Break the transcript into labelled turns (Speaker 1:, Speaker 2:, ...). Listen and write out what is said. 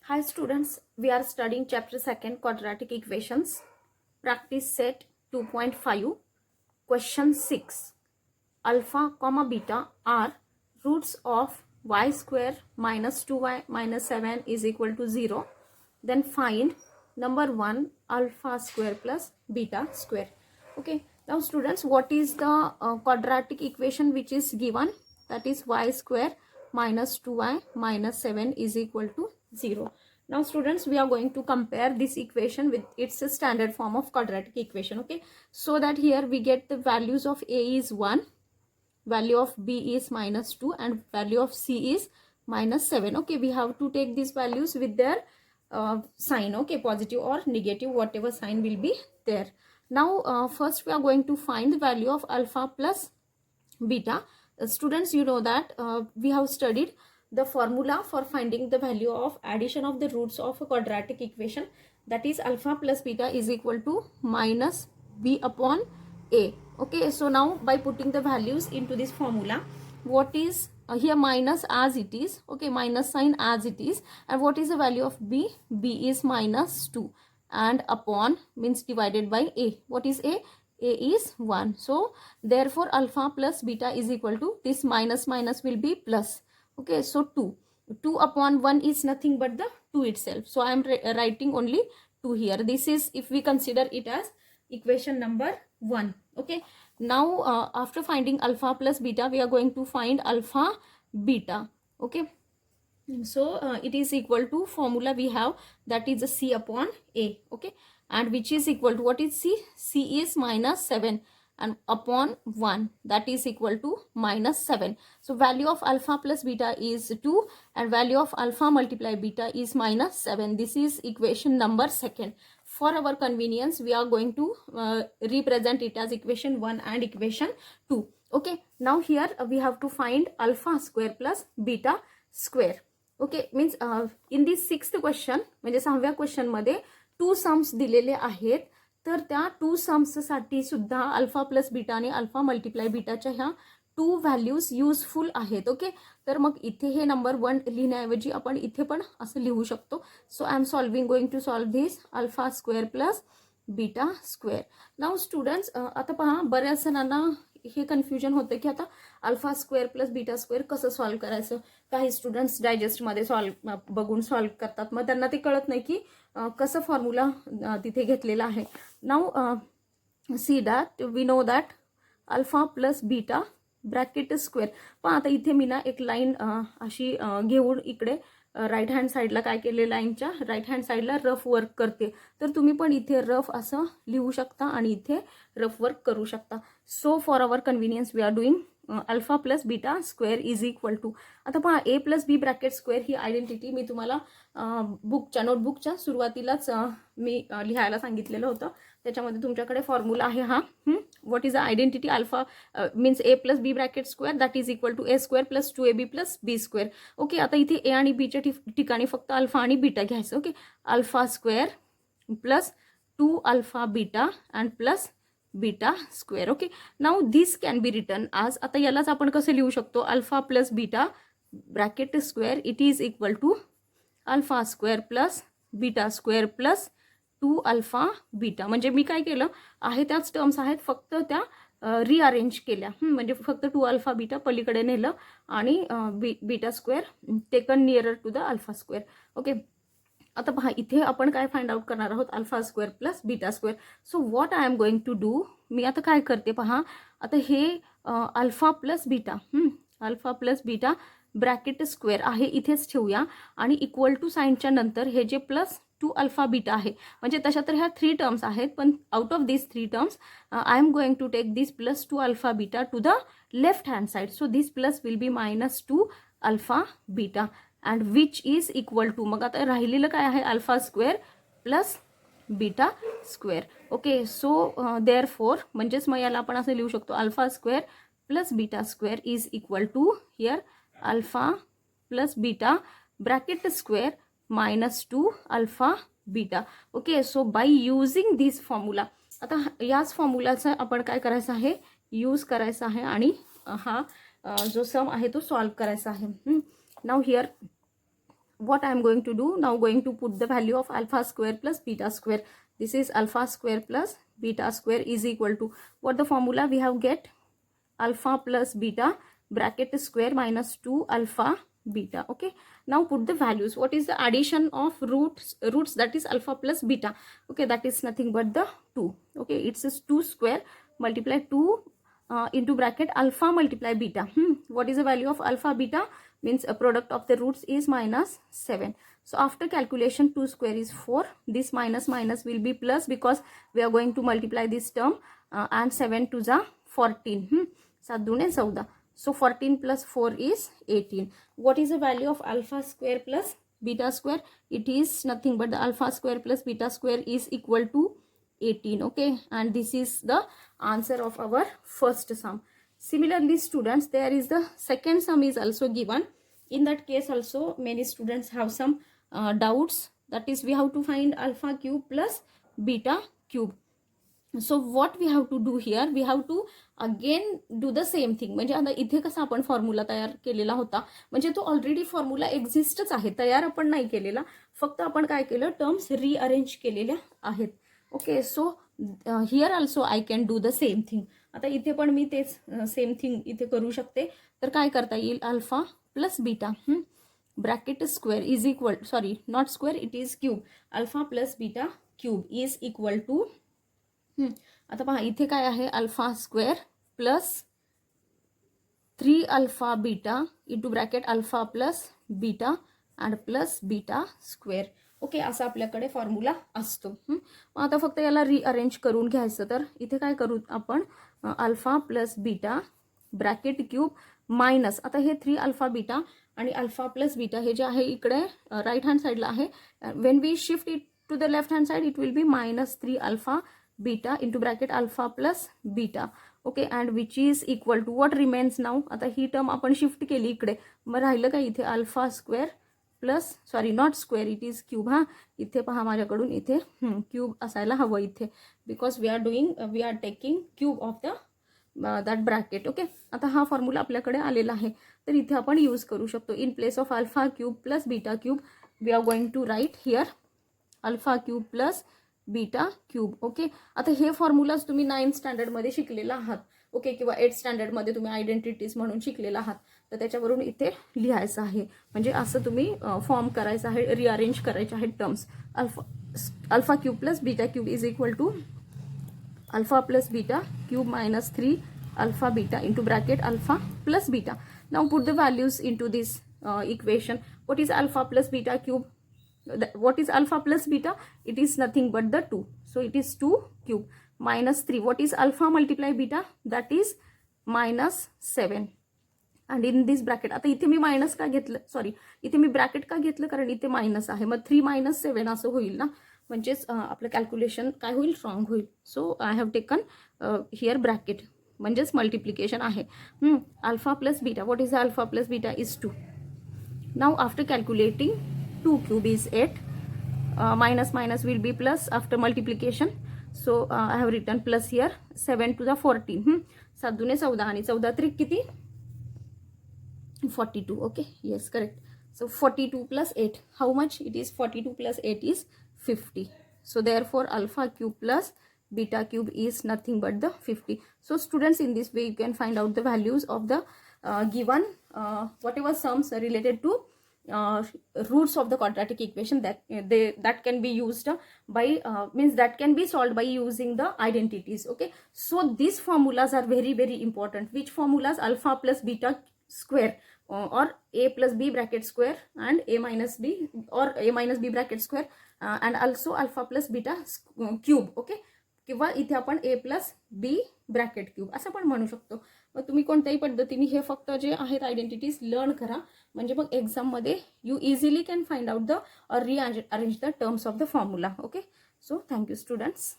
Speaker 1: Hi students, we are studying chapter 2 quadratic equations, practice set 2.5, question 6. Alpha comma beta are roots of y square minus 2y minus 7 is equal to 0. Then find number 1 alpha square plus beta square. Okay, now students, what is the quadratic equation which is given? That is y square minus 2y minus 7 is equal to 0. Now students, we are going to compare this equation with its standard form of quadratic equation. Okay, so that here we get the values of a is 1, value of b is minus 2, and value of c is minus 7. Okay, we have to take these values with their sign. Okay, positive or negative, whatever sign will be there. Now first we are going to find the value of alpha plus beta. Students, you know that we have studied the formula for finding the value of addition of the roots of a quadratic equation, that is alpha plus beta is equal to minus b upon a. Okay, so now by putting the values into this formula, what is here minus as it is, okay, minus sign as it is, and what is the value of b? B is minus 2, and upon means divided by a. What is a? A is 1. So therefore alpha plus beta is equal to, this minus minus will be plus. Okay, so 2 upon 1 is nothing but the 2 itself. So I am writing only 2 here. This is if we consider it as equation number 1. Okay, now after finding alpha plus beta, we are going to find alpha beta. Okay, so it is equal to formula we have, that is a c upon a. Okay, and which is equal to, what is c? C is minus 7, and upon 1, that is equal to minus 7. So value of alpha plus beta is 2, and value of alpha multiplied beta is minus 7. This is equation number 2. For our convenience, we are going to represent it as equation 1 and equation 2. Okay, now here we have to find alpha square plus beta square. Okay, means in this 6th question, म्हणजे 6व्या question मध्ये 2 sums दिलेले आहेत. तर त्या 2 sums साठी सुद्धा alpha plus beta आणि alpha multiply बीटाच्या ह्या 2 व्हॅल्यूज युजफुल आहेत. ओके, तर मग इथे हे नंबर 1 लिहिण्याऐवजी आपण इथे पण असं लिहू शकतो. So I am solving, going to solve this alpha square plus beta square. Now students, आता पहा बऱ्याच जणांना हे कन्फ्युजन होतं की आता alpha square plus beta square कसं सॉल्व करायचं. काही स्टुडंट्स डायजेस्टमध्ये बघून सॉल्व करतात, मग त्यांना ते कळत नाही की कसं फॉर्म्युला तिथे घेतलेला आहे. Now see that we know that alpha plus beta bracket square. पण आता इथे मी ना एक लाईन अशी घेऊन इकडे राईट हँड साईडला काय केले, लाईनच्या राईट हँड साईडला रफ वर्क करते. तर तुम्ही पण इथे रफ असं लिहू शकता आणि इथे रफ वर्क करू शकता. So for our convenience we are doing alpha plus beta square is equal to, आता पहा A plus B bracket square ही आयडेंटिटी मी तुम्हाला बुकच्या नोटबुकच्या सुरुवातीलाच मी लिहायला सांगितलेलं होतं. त्याच्यामध्ये तुमच्याकडे फॉर्म्युला आहे हा. What is the identity? Alpha means A plus B bracket square that is equal to A square plus 2ab plus B square. Okay, आता इथे ए आणि बीच्या ठिकाणी फक्त अल्फा आणि बीटा घ्यायचं. Okay, alpha square plus 2 alpha beta and plus beta square. Okay, now this can be written as, आता यालाच आपण कसं लिहू शकतो, alpha plus beta bracket square it is equal to alpha square plus beta square plus 2 alpha beta. म्हणजे मी काय केलं आहे, त्याच टर्म्स आहेत, फक्त त्या रिअरेंज केल्या. म्हणजे फक्त 2 अल्फा बीटा पलीकडे नेलं आणि beta square taken nearer to the alpha square. Okay, आता पहा इथे आपण काय फाइंड आउट करणार आहोत, alpha square plus beta square. So what I am going to do, मी आता काय करते पहा, आता हे alpha plus beta, alpha plus beta bracket square आहे इथेच ठेवूया, आणि इक्वल टू साईनच्या नंतर हे जे प्लस 2 अल्फा बीटा आहे, म्हणजे तशा तर ह्या 3 टर्म्स आहेत, पण out of this 3 terms I am going to take this plus 2 alpha beta to the left hand side. So this plus will be minus 2 alpha beta and which is equal to, मग आता राहिलेलं काय आहे, alpha square plus beta square. Okay, so therefore म्हणजेच मग याला आपण असं लिहू शकतो, alpha square plus beta square is equal to here alpha plus beta bracket square minus 2 alpha beta. Okay, so by using this formula, आता याच फॉर्म्युलाचा आपण काय करायचं आहे, यूज करायचा आहे आणि हा जो सम आहे तो सॉल्व करायचा आहे. Now here what I am going to do now, going to put the value of alpha square plus beta square. This is alpha square plus beta square is equal to what the formula we have get, alpha plus beta bracket square minus 2 alpha beta. Okay, now put the values. What is the addition of roots, that is alpha plus beta. Okay, that is nothing but the 2. Okay, it says 2 square multiply 2 into bracket alpha multiply beta. What is the value of alpha beta? Means a product of the roots is minus 7. So after calculation 2 square is 4. This minus minus will be plus because we are going to multiply this term, and 7 to the 14. 7 दूने 14. So 14 plus 4 is 18. What is the value of alpha square plus beta square? It is nothing but the alpha square plus beta square is equal to 18. Okay, and this is the answer of our first sum. Similarly students, there is the second sum is also given. In that case also many students have some doubts. That is, we have to find alpha cube plus beta cube. So what we have to do here, we have to again do the same thing. म्हणजे आता इथे कसा आपण formula तयार केलेला होता, म्हणजे तो ऑलरेडी फॉर्म्युला एक्झिस्टच आहे, तयार आपण नाही केलेला, फक्त आपण काय केलं, टर्म्स रिअरेंज केलेल्या आहेत. Okay, so here also I can do the same thing. आता इथे पण मी तेच सेम थिंग इथे करू शकते. तर काय करता येईल, alpha plus beta bracket square is equal, sorry not square, it is cube, alpha plus beta cube is equal to, आता पहा इथे काय आहे, alpha square plus 3 alpha beta into bracket alpha plus beta and plus beta square. Okay, असा आपल्याकडे formula असतो. आता फक्त याला रिअरेंज करून घ्यायचं. तर इथे काय करू आपण, alpha plus beta bracket cube minus, आता हे 3 अल्फा बीटा आणि अल्फा प्लस बीटा हे जे आहे इकडे राईट हँड साईडला आहे, when we shift it to the left hand side it will be minus 3 alpha beta into bracket alpha plus beta. Okay, and which is equal to what remains now. आता ही term आपण shift केली इकडे, मग राहिलं काय इथे alpha square plus, sorry not square, it is cube. इथे पहा माझ्याकडून इथे क्यूब असायला हवं इथे, because we are taking cube of the that bracket. Okay, आता हा फॉर्म्युला आपल्याकडे आलेला आहे, तर इथे आपण यूज करू शकतो. In place of alpha cube plus beta cube we are going to write here alpha cube plus beta cube. Okay, आता हे फॉर्म्युलाज तुम्ही 9th स्टँडर्डमध्ये शिकलेला आहात. ओके, किंवा 8th स्टँडर्डमध्ये तुम्ही आयडेंटिटीज म्हणून शिकलेला आहात, तर त्याच्यावरून इथे लिहायचं आहे. म्हणजे असं तुम्ही फॉर्म करायचं आहे, रिअरेंज करायचे आहेत terms. Alpha cube plus beta cube is equal to alpha plus beta cube minus 3 alpha beta into bracket alpha plus beta. Now put the values into this equation. What is alpha plus beta cube? What is alpha plus beta? It is nothing but the 2. So it is 2 cube minus 3. What is alpha multiply beta? That is minus 7. And in this bracket, आता इथे मी minus का घेतलं, sorry इथे मी bracket का घेतलं, कारण इथे minus आहे, मग 3 minus 7 असं होईल ना, म्हणजेच आपलं कॅल्क्युलेशन काय होईल, रॉंग होईल. So I have taken here bracket, म्हणजेच मल्टिप्लिकेशन आहे. Alpha plus beta, what is alpha plus beta is 2. Now after calculating 2 cube is 8, minus minus will be plus after multiplication, so I have written plus here. 7 to the 14, 7 दूने 14 आणि 14 त्रिक किती, 42. okay, yes, correct. So 42 plus 8, how much it is? 42 plus 8 is 50. So therefore alpha cube plus beta cube is nothing but the 50. So students, in this way you can find out the values of the given whatever sums related to roots of the quadratic equation that can be used by means that can be solved by using the identities. Okay, so these formulas are very very important. Which formulas? Alpha plus beta square, or a plus b bracket square and a minus b, or a minus b bracket square, and also alpha plus beta cube. Okay, किंवा इथे आपण a plus b bracket cube असं पण म्हणू शकतो. मग तुम्ही कोणत्याही पद्धतीने हे फक्त जे आहेत आयडेंटिटीज लर्न करा, म्हणजे मग एक्झाममध्ये you easily can find out the or rearrange the terms of the formula. Okay, so thank you students.